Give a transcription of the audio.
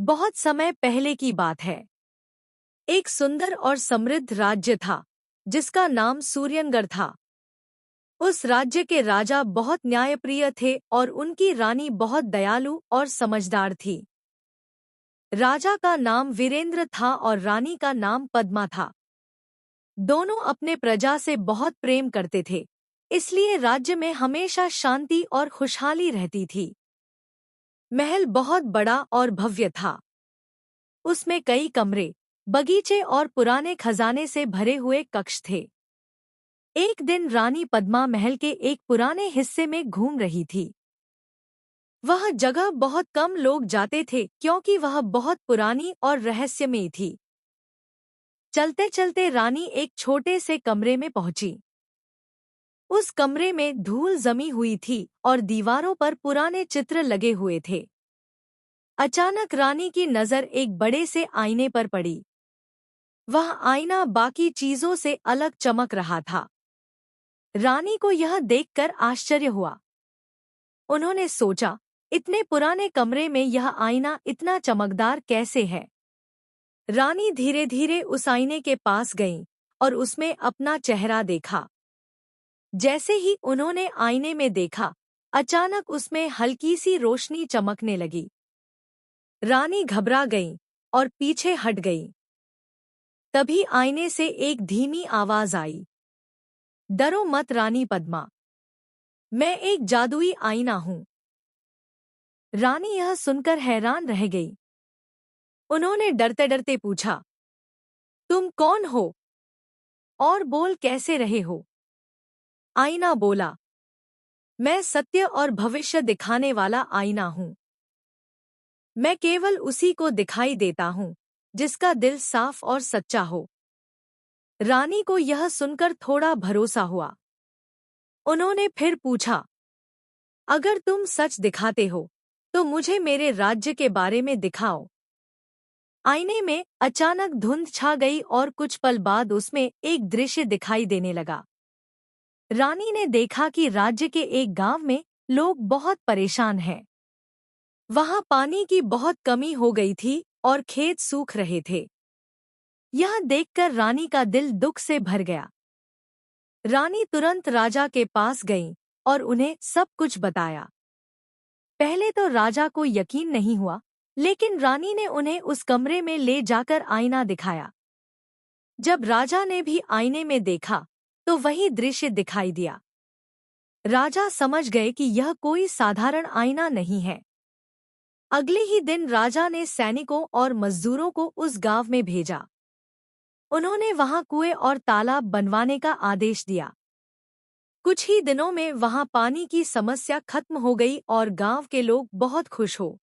बहुत समय पहले की बात है। एक सुंदर और समृद्ध राज्य था जिसका नाम सूर्यनगढ़ था। उस राज्य के राजा बहुत न्यायप्रिय थे और उनकी रानी बहुत दयालु और समझदार थी। राजा का नाम वीरेंद्र था और रानी का नाम पद्मा था। दोनों अपने प्रजा से बहुत प्रेम करते थे, इसलिए राज्य में हमेशा शांति और खुशहाली रहती थी। महल बहुत बड़ा और भव्य था। उसमें कई कमरे, बगीचे और पुराने खजाने से भरे हुए कक्ष थे। एक दिन रानी पद्मा महल के एक पुराने हिस्से में घूम रही थी। वह जगह बहुत कम लोग जाते थे क्योंकि वह बहुत पुरानी और रहस्यमयी थी। चलते चलते रानी एक छोटे से कमरे में पहुंची। उस कमरे में धूल जमी हुई थी और दीवारों पर पुराने चित्र लगे हुए थे। अचानक रानी की नजर एक बड़े से आईने पर पड़ी। वह आईना बाकी चीजों से अलग चमक रहा था। रानी को यह देखकर आश्चर्य हुआ। उन्होंने सोचा, इतने पुराने कमरे में यह आईना इतना चमकदार कैसे है? रानी धीरे धीरे उस आईने के पास गईं और उसमें अपना चेहरा देखा। जैसे ही उन्होंने आईने में देखा, अचानक उसमें हल्की सी रोशनी चमकने लगी। रानी घबरा गईं और पीछे हट गईं। तभी आईने से एक धीमी आवाज आई, डरो मत रानी पद्मा, मैं एक जादुई आईना हूँ। रानी यह सुनकर हैरान रह गई। उन्होंने डरते डरते पूछा, तुम कौन हो और बोल कैसे रहे हो? आईना बोला, मैं सत्य और भविष्य दिखाने वाला आईना हूँ। मैं केवल उसी को दिखाई देता हूँ जिसका दिल साफ और सच्चा हो। रानी को यह सुनकर थोड़ा भरोसा हुआ। उन्होंने फिर पूछा, अगर तुम सच दिखाते हो तो मुझे मेरे राज्य के बारे में दिखाओ। आईने में अचानक धुंध छा गई और कुछ पल बाद उसमें एक दृश्य दिखाई देने लगा। रानी ने देखा कि राज्य के एक गांव में लोग बहुत परेशान हैं। वहां पानी की बहुत कमी हो गई थी और खेत सूख रहे थे। यह देखकर रानी का दिल दुख से भर गया। रानी तुरंत राजा के पास गई और उन्हें सब कुछ बताया। पहले तो राजा को यकीन नहीं हुआ, लेकिन रानी ने उन्हें उस कमरे में ले जाकर आईना दिखाया। जब राजा ने भी आईने में देखा तो वही दृश्य दिखाई दिया। राजा समझ गए कि यह कोई साधारण आईना नहीं है। अगले ही दिन राजा ने सैनिकों और मजदूरों को उस गांव में भेजा। उन्होंने वहां कुएं और तालाब बनवाने का आदेश दिया। कुछ ही दिनों में वहां पानी की समस्या खत्म हो गई और गांव के लोग बहुत खुश हो